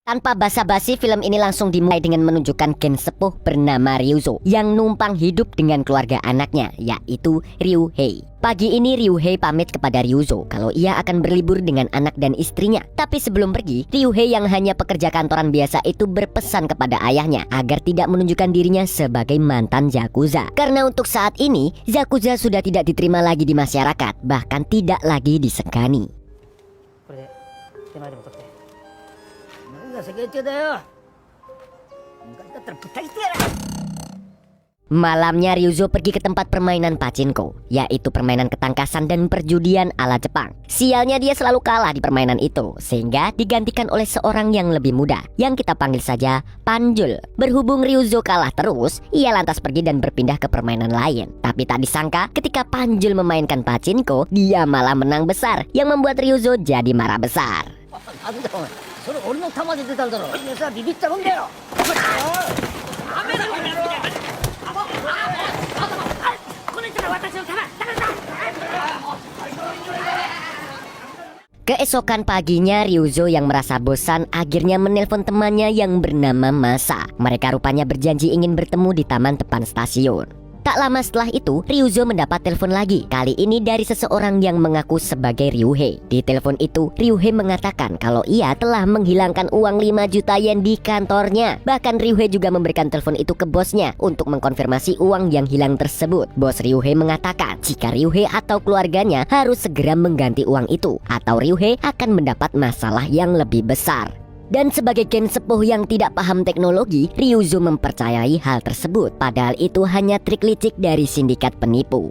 Tanpa basa-basi, film ini langsung dimulai dengan menunjukkan Gen sepuh bernama Ryuzo yang numpang hidup dengan keluarga anaknya, yaitu Ryuhei. Pagi ini Ryuhei pamit kepada Ryuzo kalau ia akan berlibur dengan anak dan istrinya. Tapi sebelum pergi, Ryuhei yang hanya pekerja kantoran biasa itu berpesan kepada ayahnya agar tidak menunjukkan dirinya sebagai mantan Yakuza. Karena untuk saat ini, Yakuza sudah tidak diterima lagi di masyarakat, bahkan tidak lagi disegani. Malamnya Ryuzo pergi ke tempat permainan pachinko, yaitu permainan ketangkasan dan perjudian ala Jepang. Sialnya dia selalu kalah di permainan itu, sehingga digantikan oleh seorang yang lebih muda, yang kita panggil saja Panjul. Berhubung Ryuzo kalah terus, ia lantas pergi dan berpindah ke permainan lain. Tapi tak disangka ketika Panjul memainkan pachinko, dia malah menang besar, yang membuat Ryuzo jadi marah besar. Keesokan paginya, Ryuzo yang merasa bosan akhirnya menelpon temannya yang bernama Masa. Mereka rupanya berjanji ingin bertemu di taman depan stasiun. Tak lama setelah itu, Ryuzo mendapat telepon lagi. Kali ini dari seseorang yang mengaku sebagai Ryuhei. Di telepon itu, Ryuhei mengatakan kalau ia telah menghilangkan uang 5 juta yen di kantornya. Bahkan Ryuhei juga memberikan telepon itu ke bosnya untuk mengkonfirmasi uang yang hilang tersebut. Bos Ryuhei mengatakan jika Ryuhei atau keluarganya harus segera mengganti uang itu, atau Ryuhei akan mendapat masalah yang lebih besar. Dan sebagai gen sepuh yang tidak paham teknologi, Ryuzo mempercayai hal tersebut. Padahal itu hanya trik licik dari sindikat penipu.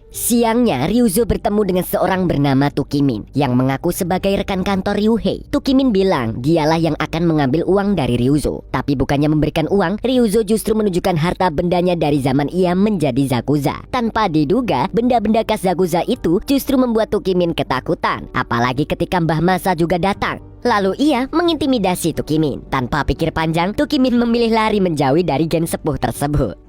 Siangnya, Ryuzo bertemu dengan seorang bernama Tukimin yang mengaku sebagai rekan kantor Ryuhei. Tukimin bilang dialah yang akan mengambil uang dari Ryuzo. Tapi bukannya memberikan uang, Ryuzo justru menunjukkan harta bendanya dari zaman ia menjadi Yakuza. Tanpa diduga, benda-benda khas Yakuza itu justru membuat Tukimin ketakutan. Apalagi ketika Mbah Masa juga datang. Lalu ia mengintimidasi Tukimin. Tanpa pikir panjang, Tukimin memilih lari menjauhi dari gen sepuh tersebut.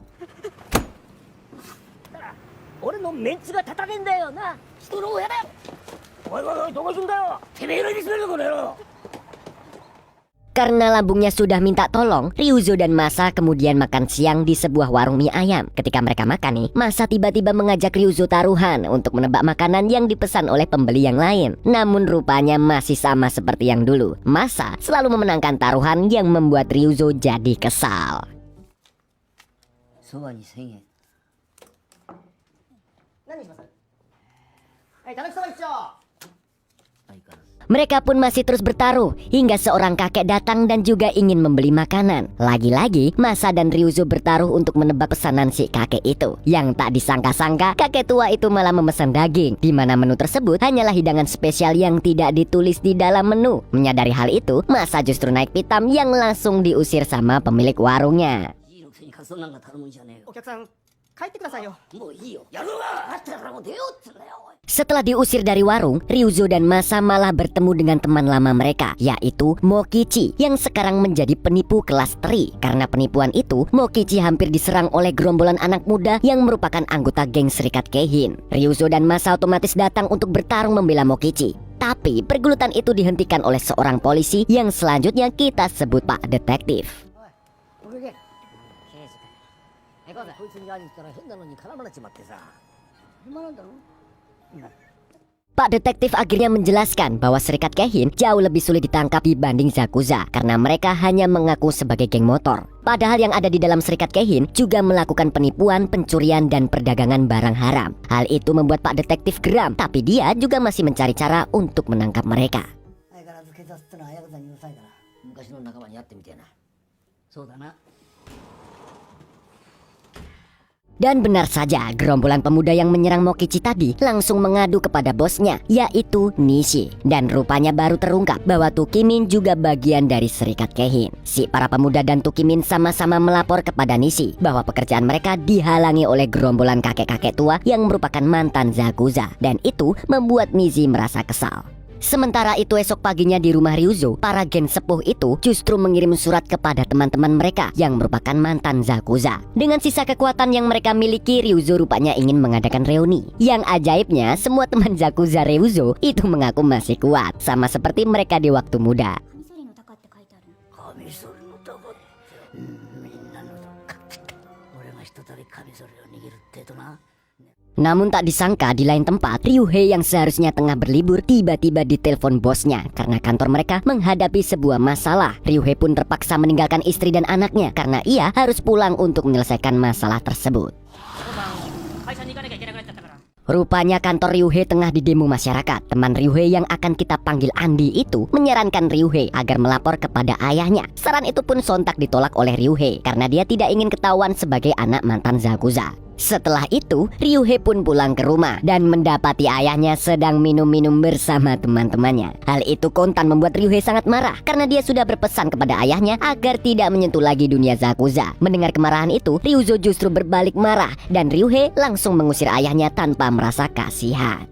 Karena lambungnya sudah minta tolong, Ryuzo dan Masa kemudian makan siang di sebuah warung mie ayam. Ketika mereka makan nih, Masa tiba-tiba mengajak Ryuzo taruhan untuk menebak makanan yang dipesan oleh pembeli yang lain. Namun rupanya masih sama seperti yang dulu. Masa selalu memenangkan taruhan yang membuat Ryuzo jadi kesal. Mereka pun masih terus bertaruh hingga seorang kakek datang dan juga ingin membeli makanan. Lagi-lagi Masa dan Ryuzo bertaruh untuk menebak pesanan si kakek itu. Yang tak disangka-sangka, kakek tua itu malah memesan daging, di mana menu tersebut hanyalah hidangan spesial yang tidak ditulis di dalam menu. Menyadari hal itu, Masa justru naik pitam yang langsung diusir sama pemilik warungnya. Setelah diusir dari warung, Ryuzo dan Masa malah bertemu dengan teman lama mereka, yaitu Mokichi, yang sekarang menjadi penipu kelas teri. Karena penipuan itu, Mokichi hampir diserang oleh gerombolan anak muda yang merupakan anggota geng Serikat Keihin. Ryuzo dan Masa otomatis datang untuk bertarung membela Mokichi. Tapi pergulutan itu dihentikan oleh seorang polisi yang selanjutnya kita sebut Pak Detektif. Pak Detektif akhirnya menjelaskan bahwa Serikat Keihin jauh lebih sulit ditangkap dibanding Yakuza karena mereka hanya mengaku sebagai geng motor. Padahal yang ada di dalam Serikat Keihin juga melakukan penipuan, pencurian, dan perdagangan barang haram. Hal itu membuat Pak Detektif geram, tapi dia juga masih mencari cara untuk menangkap mereka. Dan benar saja, gerombolan pemuda yang menyerang Mokichi tadi langsung mengadu kepada bosnya, yaitu Nishi. Dan rupanya baru terungkap bahwa Tukimin juga bagian dari Serikat Keihin. Si para pemuda dan Tukimin sama-sama melapor kepada Nishi bahwa pekerjaan mereka dihalangi oleh gerombolan kakek-kakek tua yang merupakan mantan Yakuza. Dan itu membuat Nishi merasa kesal. Sementara itu esok paginya di rumah Ryuzo, para gen sepuh itu justru mengirim surat kepada teman-teman mereka yang merupakan mantan Zakuza. Dengan sisa kekuatan yang mereka miliki, Ryuzo rupanya ingin mengadakan reuni. Yang ajaibnya, semua teman Zakuza Ryuzo itu mengaku masih kuat, sama seperti mereka di waktu muda. Namun tak disangka di lain tempat, Ryuhei yang seharusnya tengah berlibur tiba-tiba ditelepon bosnya karena kantor mereka menghadapi sebuah masalah. Ryuhei pun terpaksa meninggalkan istri dan anaknya karena ia harus pulang untuk menyelesaikan masalah tersebut. Rupanya kantor Ryuhei tengah didemo masyarakat. Teman Ryuhei yang akan kita panggil Andi itu menyarankan Ryuhei agar melapor kepada ayahnya. Saran itu pun sontak ditolak oleh Ryuhei karena dia tidak ingin ketahuan sebagai anak mantan Zakuza. Setelah itu, Ryuhei pun pulang ke rumah dan mendapati ayahnya sedang minum-minum bersama teman-temannya. Hal itu kontan membuat Ryuhei sangat marah karena dia sudah berpesan kepada ayahnya agar tidak menyentuh lagi dunia Zakuza. Mendengar kemarahan itu, Ryuzo justru berbalik marah dan Ryuhei langsung mengusir ayahnya tanpa merasa kasihan.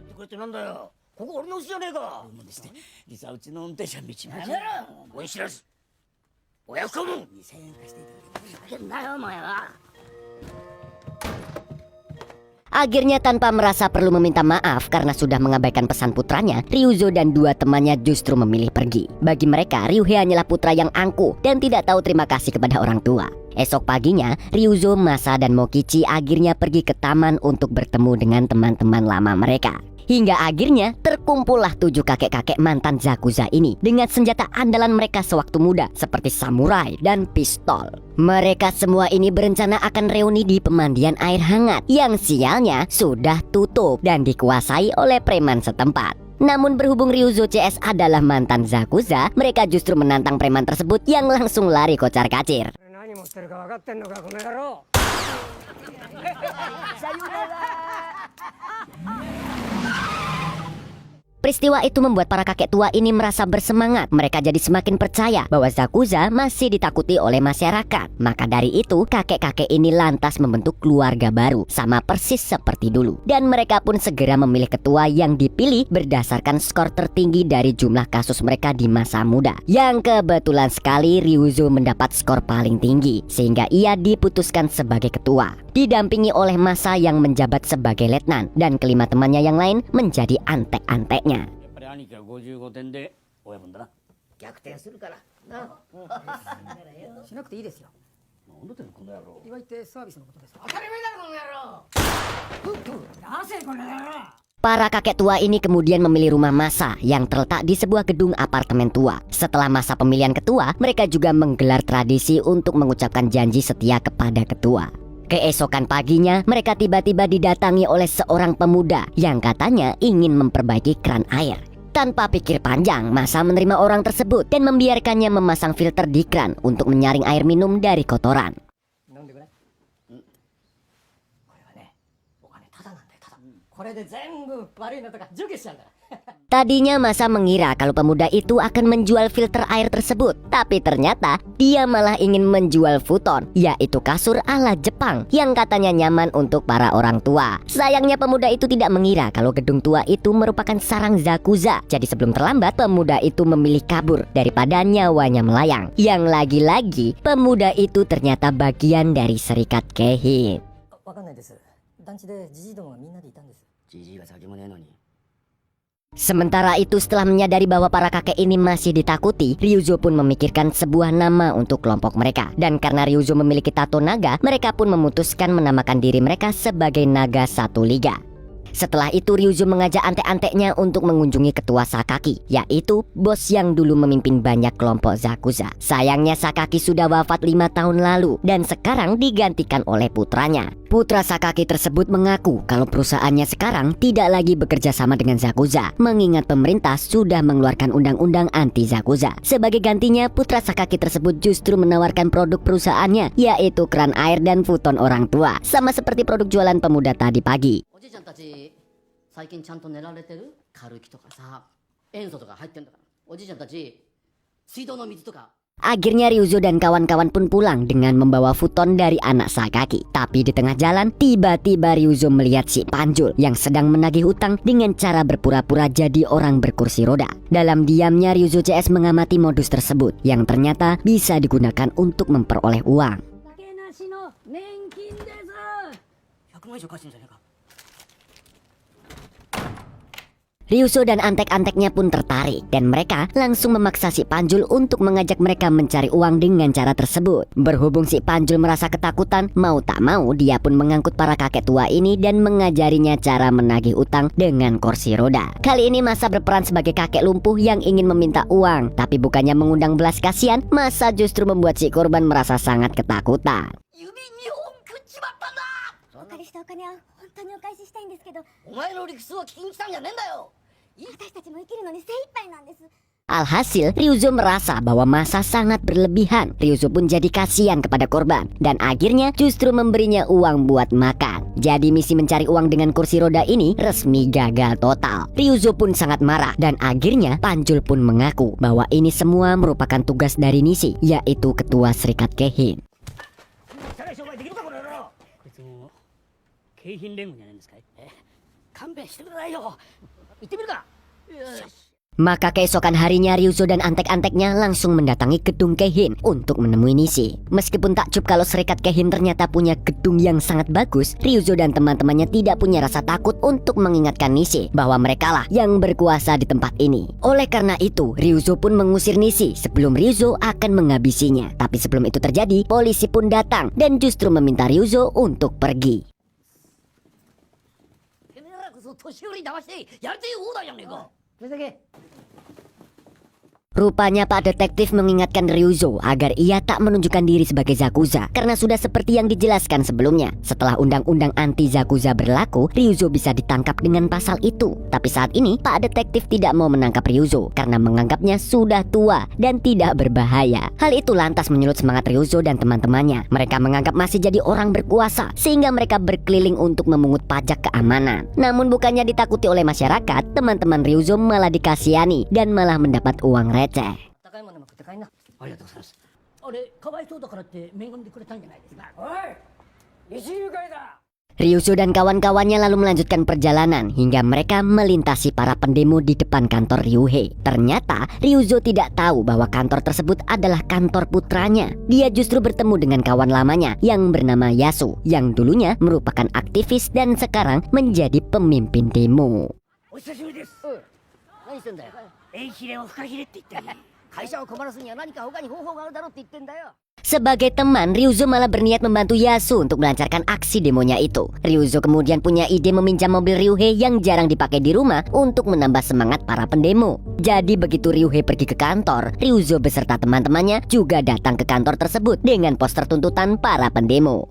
Akhirnya tanpa merasa perlu meminta maaf karena sudah mengabaikan pesan putranya, Ryuzo dan dua temannya justru memilih pergi. Bagi mereka, Ryuhei hanyalah putra yang angkuh dan tidak tahu terima kasih kepada orang tua. Esok paginya, Ryuzo, Masa, dan Mokichi akhirnya pergi ke taman untuk bertemu dengan teman-teman lama mereka. Hingga akhirnya terkumpullah 7 kakek-kakek mantan Zakuza ini dengan senjata andalan mereka sewaktu muda seperti samurai dan pistol. Mereka semua ini berencana akan reuni di pemandian air hangat yang sialnya sudah tutup dan dikuasai oleh preman setempat. Namun berhubung Ryuzo CS adalah mantan Zakuza, mereka justru menantang preman tersebut yang langsung lari kocar-kacir. Peristiwa itu membuat para kakek tua ini merasa bersemangat. Mereka jadi semakin percaya bahwa Zakuza masih ditakuti oleh masyarakat. Maka dari itu, kakek-kakek ini lantas membentuk keluarga baru, sama persis seperti dulu. Dan mereka pun segera memilih ketua yang dipilih berdasarkan skor tertinggi dari jumlah kasus mereka di masa muda. Yang kebetulan sekali Ryuzo mendapat skor paling tinggi, sehingga ia diputuskan sebagai ketua, didampingi oleh Masa yang menjabat sebagai letnan, dan kelima temannya yang lain menjadi antek-anteknya. Para kakek tua ini kemudian memilih rumah Masa yang terletak di sebuah gedung apartemen tua. Setelah masa pemilihan ketua, mereka juga menggelar tradisi untuk mengucapkan janji setia kepada ketua. Keesokan paginya, mereka tiba-tiba didatangi oleh seorang pemuda yang katanya ingin memperbaiki keran air. Tanpa pikir panjang, Masa menerima orang tersebut dan membiarkannya memasang filter di keran untuk menyaring air minum dari kotoran. Tadinya Masa mengira kalau pemuda itu akan menjual filter air tersebut, tapi ternyata dia malah ingin menjual futon, yaitu kasur ala Jepang yang katanya nyaman untuk para orang tua. Sayangnya pemuda itu tidak mengira kalau gedung tua itu merupakan sarang Zakuza. Jadi sebelum terlambat, pemuda itu memilih kabur daripada nyawanya melayang. Yang lagi-lagi, pemuda itu ternyata bagian dari serikat Keihin. Sementara itu, setelah menyadari bahwa para kakek ini masih ditakuti, Ryuzo pun memikirkan sebuah nama untuk kelompok mereka. Dan karena Ryuzo memiliki tato naga, mereka pun memutuskan menamakan diri mereka sebagai Naga Satu Liga. Setelah itu Ryuzo mengajak antek-anteknya untuk mengunjungi ketua Sakaki, yaitu bos yang dulu memimpin banyak kelompok Zakuza. Sayangnya Sakaki sudah wafat 5 tahun lalu dan sekarang digantikan oleh putranya. Putra Sakaki tersebut mengaku kalau perusahaannya sekarang tidak lagi bekerja sama dengan Zakuza, mengingat pemerintah sudah mengeluarkan undang-undang anti Zakuza. Sebagai gantinya, putra Sakaki tersebut justru menawarkan produk perusahaannya, yaitu keran air dan futon orang tua, sama seperti produk jualan pemuda tadi pagi. Akhirnya Ryuzo dan kawan-kawan pun pulang dengan membawa futon dari anak Sakaki. Tapi di tengah jalan, tiba-tiba Ryuzo melihat si Panjul yang sedang menagih utang dengan cara berpura-pura jadi orang berkursi roda. Dalam diamnya Ryuzo CS mengamati modus tersebut yang ternyata bisa digunakan untuk memperoleh uang. Ryuzo dan antek-anteknya pun tertarik dan mereka langsung memaksa si Panjul untuk mengajak mereka mencari uang dengan cara tersebut. Berhubung si Panjul merasa ketakutan, mau tak mau dia pun mengangkut para kakek tua ini dan mengajarinya cara menagih utang dengan kursi roda. Kali ini Masa berperan sebagai kakek lumpuh yang ingin meminta uang, tapi bukannya mengundang belas kasihan, Masa justru membuat si korban merasa sangat ketakutan. Alhasil, Ryuzo merasa bahwa Masa sangat berlebihan. Ryuzo pun jadi kasihan kepada korban dan akhirnya justru memberinya uang buat makan. Jadi misi mencari uang dengan kursi roda ini resmi gagal total. Ryuzo pun sangat marah dan akhirnya Panjul pun mengaku bahwa ini semua merupakan tugas dari Nishi, yaitu ketua Serikat Keihin. Maka keesokan harinya Ryuzo dan antek-anteknya langsung mendatangi gedung Keihin untuk menemui Nishi. Meskipun takjub kalau Serikat Keihin ternyata punya gedung yang sangat bagus, Ryuzo dan teman-temannya tidak punya rasa takut untuk mengingatkan Nishi bahwa merekalah yang berkuasa di tempat ini. Oleh karena itu, Ryuzo pun mengusir Nishi sebelum Ryuzo akan menghabisinya. Tapi sebelum itu terjadi, polisi pun datang dan justru meminta Ryuzo untuk pergi. Rupanya Pak Detektif mengingatkan Ryuzo agar ia tak menunjukkan diri sebagai Zakuza karena sudah seperti yang dijelaskan sebelumnya. Setelah undang-undang anti Zakuza berlaku, Ryuzo bisa ditangkap dengan pasal itu. Tapi saat ini Pak Detektif tidak mau menangkap Ryuzo karena menganggapnya sudah tua dan tidak berbahaya. Hal itu lantas menyulut semangat Ryuzo dan teman-temannya. Mereka menganggap masih jadi orang berkuasa sehingga mereka berkeliling untuk memungut pajak keamanan. Namun bukannya ditakuti oleh masyarakat, teman-teman Ryuzo malah dikasihani dan malah mendapat uang receh. Ryuzo dan kawan-kawannya lalu melanjutkan perjalanan hingga mereka melintasi para pendemo di depan kantor Ryuhei. Ternyata Ryuzo tidak tahu bahwa kantor tersebut adalah kantor putranya. Dia justru bertemu dengan kawan lamanya yang bernama Yasu, yang dulunya merupakan aktivis dan sekarang menjadi pemimpin demo. Sebagai teman, Ryuzo malah berniat membantu Yasu untuk melancarkan aksi demonya itu. Ryuzo kemudian punya ide meminjam mobil Ryuhei yang jarang dipakai di rumah untuk menambah semangat para pendemo. Jadi begitu Ryuhei pergi ke kantor, Ryuzo beserta teman-temannya juga datang ke kantor tersebut dengan poster tuntutan para pendemo.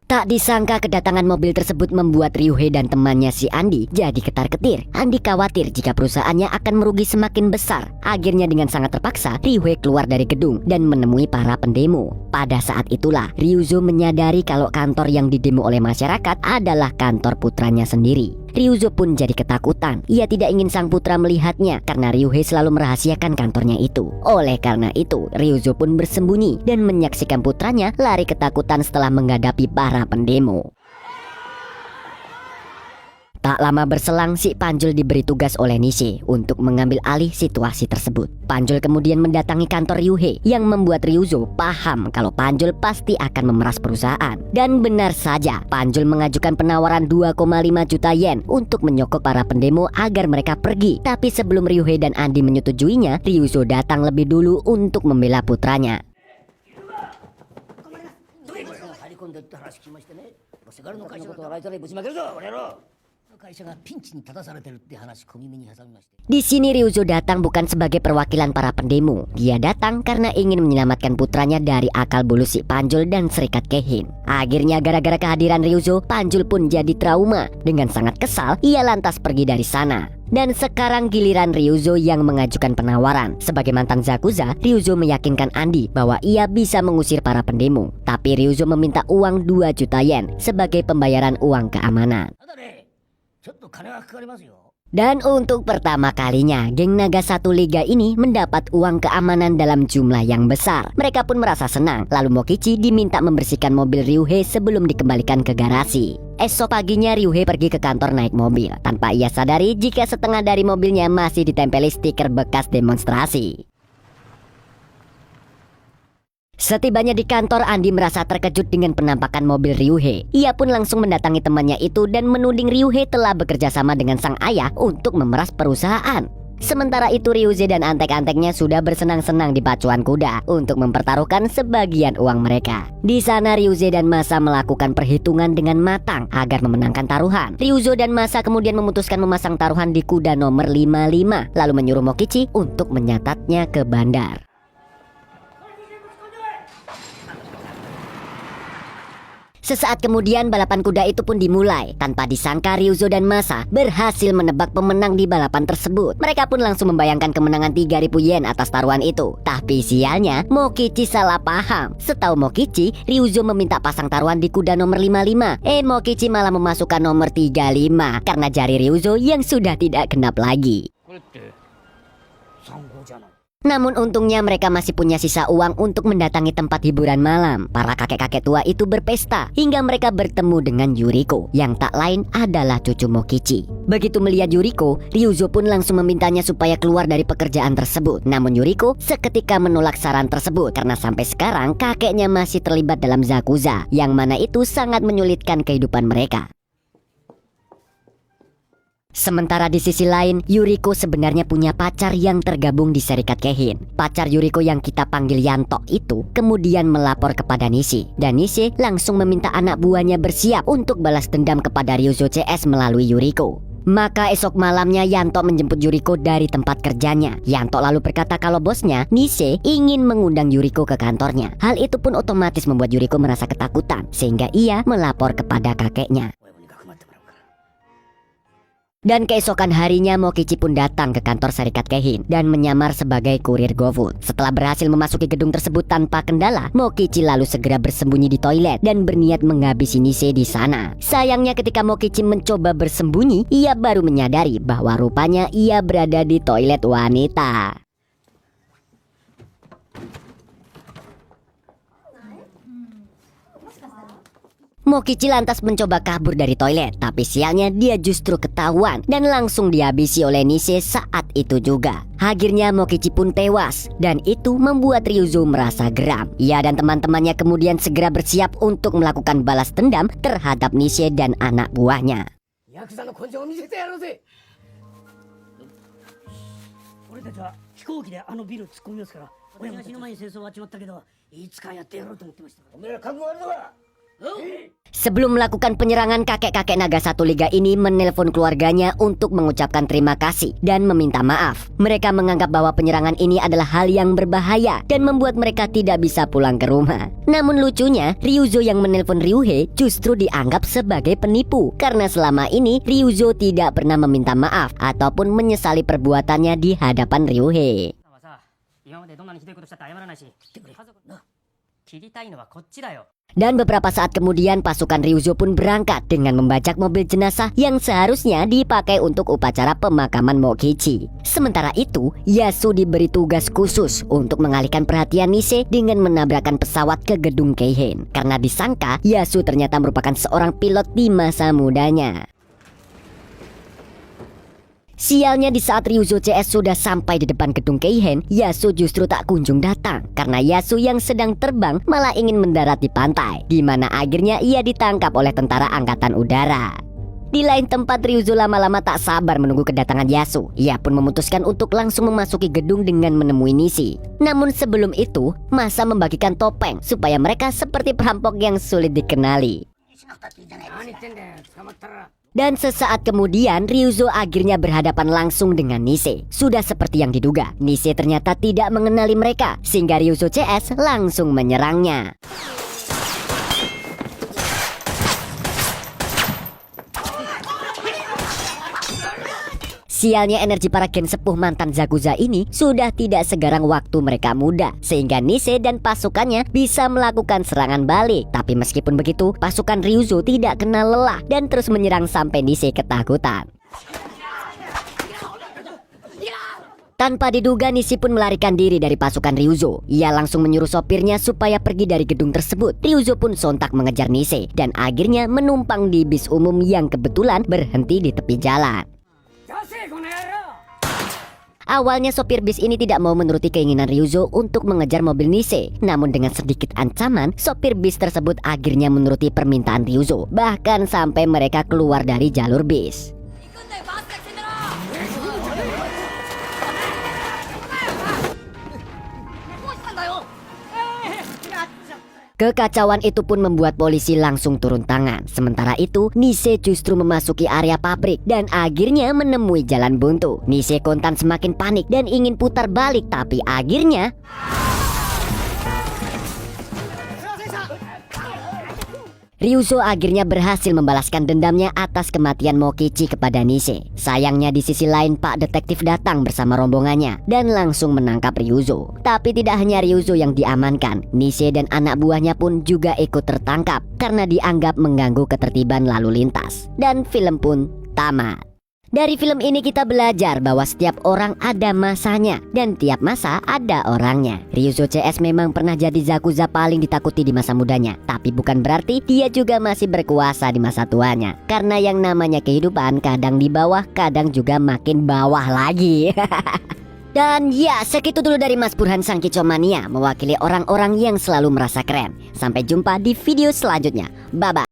Tak disangka kedatangan mobil tersebut membuat Ryuhei dan temannya si Andi jadi ketar-ketir. Andi khawatir jika perusahaannya akan merugi semakin besar. Akhirnya dengan sangat terpaksa, Ryuhei keluar dari gedung dan menemui para pendemo. Pada saat itulah, Ryuzo menyadari kalau kantor yang didemo oleh masyarakat adalah kantor putranya sendiri. Ryuzo pun jadi ketakutan. Ia tidak ingin sang putra melihatnya karena Ryuhei selalu merahasiakan kantornya itu. Oleh karena itu, Ryuzo pun bersembunyi dan menyaksikan putranya lari ketakutan setelah menghadapi para pendemo. Tak lama berselang, si Panjul diberi tugas oleh Nishi untuk mengambil alih situasi tersebut. Panjul kemudian mendatangi kantor Ryuhei yang membuat Ryuzo paham kalau Panjul pasti akan memeras perusahaan. Dan benar saja, Panjul mengajukan penawaran 2,5 juta yen untuk menyokok para pendemo agar mereka pergi. Tapi sebelum Ryuhei dan Andi menyetujuinya, Ryuzo datang lebih dulu untuk membela putranya. Di sini Ryuzo datang bukan sebagai perwakilan para pendemo. Dia datang karena ingin menyelamatkan putranya dari akal bulus si Panjul dan Serikat Keihin. Akhirnya gara-gara kehadiran Ryuzo, Panjul pun jadi trauma. Dengan sangat kesal, ia lantas pergi dari sana. Dan sekarang giliran Ryuzo yang mengajukan penawaran. Sebagai mantan Zakuza, Ryuzo meyakinkan Andi bahwa ia bisa mengusir para pendemo. Tapi Ryuzo meminta uang 2 juta yen sebagai pembayaran uang keamanan. Dan untuk pertama kalinya, geng Naga Satu Liga ini mendapat uang keamanan dalam jumlah yang besar. Mereka pun merasa senang, lalu Mokichi diminta membersihkan mobil Ryuhei sebelum dikembalikan ke garasi. Esok paginya Ryuhei pergi ke kantor naik mobil, tanpa ia sadari jika setengah dari mobilnya masih ditempeli stiker bekas demonstrasi. Setibanya di kantor, Andi merasa terkejut dengan penampakan mobil Ryuhei. Ia pun langsung mendatangi temannya itu dan menuding Ryuhei telah bekerja sama dengan sang ayah untuk memeras perusahaan. Sementara itu Ryuze dan antek-anteknya sudah bersenang-senang di pacuan kuda untuk mempertaruhkan sebagian uang mereka. Di sana Ryuze dan Masa melakukan perhitungan dengan matang agar memenangkan taruhan. Ryuzo dan Masa kemudian memutuskan memasang taruhan di kuda nomor 55, lalu menyuruh Mokichi untuk menyatatnya ke bandar. Sesaat kemudian balapan kuda itu pun dimulai. Tanpa disangka Ryuzo dan Masa berhasil menebak pemenang di balapan tersebut. Mereka pun langsung membayangkan kemenangan 3.000 yen atas taruhan itu. Tapi sialnya Mokichi salah paham. Setahu Mokichi, Ryuzo meminta pasang taruhan di kuda nomor 55. Mokichi malah memasukkan nomor 35 karena jari Ryuzo yang sudah tidak genap lagi. Namun untungnya mereka masih punya sisa uang untuk mendatangi tempat hiburan malam. Para kakek-kakek tua itu berpesta hingga mereka bertemu dengan Yuriko, yang tak lain adalah cucu Mokichi. Begitu melihat Yuriko, Ryuzo pun langsung memintanya supaya keluar dari pekerjaan tersebut. Namun Yuriko seketika menolak saran tersebut karena sampai sekarang kakeknya masih terlibat dalam Zakuza, yang mana itu sangat menyulitkan kehidupan mereka. Sementara di sisi lain, Yuriko sebenarnya punya pacar yang tergabung di Serikat Keihin. Pacar Yuriko yang kita panggil Yanto itu kemudian melapor kepada Nishi. Dan Nishi langsung meminta anak buahnya bersiap untuk balas dendam kepada Ryuzo CS melalui Yuriko. Maka esok malamnya Yanto menjemput Yuriko dari tempat kerjanya. Yanto lalu berkata kalau bosnya, Nishi, ingin mengundang Yuriko ke kantornya. Hal itu pun otomatis membuat Yuriko merasa ketakutan, sehingga ia melapor kepada kakeknya. Dan keesokan harinya Mokichi pun datang ke kantor Serikat Keihin dan menyamar sebagai kurir GoFood. Setelah berhasil memasuki gedung tersebut tanpa kendala, Mokichi lalu segera bersembunyi di toilet dan berniat menghabisi Nishi di sana. Sayangnya ketika Mokichi mencoba bersembunyi, ia baru menyadari bahwa rupanya ia berada di toilet wanita. Mokichi lantas mencoba kabur dari toilet, tapi sialnya dia justru ketahuan dan langsung dihabisi oleh Nishi saat itu juga. Akhirnya Mokichi pun tewas dan itu membuat Ryuzo merasa geram. Ia dan teman-temannya kemudian segera bersiap untuk melakukan balas dendam terhadap Nishi dan anak buahnya. Sebelum melakukan penyerangan, kakek-kakek Naga Satu Liga ini menelpon keluarganya untuk mengucapkan terima kasih dan meminta maaf. Mereka menganggap bahwa penyerangan ini adalah hal yang berbahaya dan membuat mereka tidak bisa pulang ke rumah. Namun lucunya, Ryuzo yang menelpon Ryuhei justru dianggap sebagai penipu karena selama ini Ryuzo tidak pernah meminta maaf ataupun menyesali perbuatannya di hadapan Ryuhei. Dan beberapa saat kemudian pasukan Ryuzo pun berangkat dengan membajak mobil jenazah yang seharusnya dipakai untuk upacara pemakaman Mokichi. Sementara itu, Yasu diberi tugas khusus untuk mengalihkan perhatian Nishi dengan menabrakkan pesawat ke gedung Keihin. Karena disangka Yasu ternyata merupakan seorang pilot di masa mudanya. Sialnya di saat Ryuzo CS sudah sampai di depan gedung Keihin, Yasu justru tak kunjung datang. Karena Yasu yang sedang terbang malah ingin mendarat di pantai, di mana akhirnya ia ditangkap oleh tentara angkatan udara. Di lain tempat, Ryuzo lama-lama tak sabar menunggu kedatangan Yasu. Ia pun memutuskan untuk langsung memasuki gedung dengan menemui Nishi. Namun sebelum itu, Masa membagikan topeng supaya mereka seperti perampok yang sulit dikenali. Dan sesaat kemudian Ryuzo akhirnya berhadapan langsung dengan Nishi. Sudah seperti yang diduga, Nishi ternyata tidak mengenali mereka, sehingga Ryuzo CS langsung menyerangnya. Sialnya energi para gen sepuh mantan Zakuza ini sudah tidak segarang waktu mereka muda, sehingga Nise dan pasukannya bisa melakukan serangan balik. Tapi meskipun begitu, pasukan Ryuzo tidak kenal lelah dan terus menyerang sampai Nise ketakutan. Tanpa diduga, Nise pun melarikan diri dari pasukan Ryuzo. Ia langsung menyuruh sopirnya supaya pergi dari gedung tersebut. Ryuzo pun sontak mengejar Nise dan akhirnya menumpang di bis umum yang kebetulan berhenti di tepi jalan. Awalnya sopir bis ini tidak mau menuruti keinginan Ryuzo untuk mengejar mobil Nise. Namun dengan sedikit ancaman, sopir bis tersebut akhirnya menuruti permintaan Ryuzo. Bahkan sampai mereka keluar dari jalur bis. Kekacauan itu pun membuat polisi langsung turun tangan. Sementara itu, Nise justru memasuki area pabrik dan akhirnya menemui jalan buntu. Nise kontan semakin panik dan ingin putar balik, tapi akhirnya Ryuzo akhirnya berhasil membalaskan dendamnya atas kematian Mokichi kepada Nise. Sayangnya di sisi lain Pak Detektif datang bersama rombongannya dan langsung menangkap Ryuzo. Tapi tidak hanya Ryuzo yang diamankan, Nise dan anak buahnya pun juga ikut tertangkap karena dianggap mengganggu ketertiban lalu lintas. Dan film pun tamat. Dari film ini kita belajar bahwa setiap orang ada masanya dan tiap masa ada orangnya. Ryuzo CS memang pernah jadi Zakuza paling ditakuti di masa mudanya, tapi bukan berarti dia juga masih berkuasa di masa tuanya. Karena yang namanya kehidupan kadang di bawah, kadang juga makin bawah lagi. Dan ya, segitu dulu dari Mas Burhan Sang Kicomania, mewakili orang-orang yang selalu merasa keren. Sampai jumpa di video selanjutnya. Bye-bye.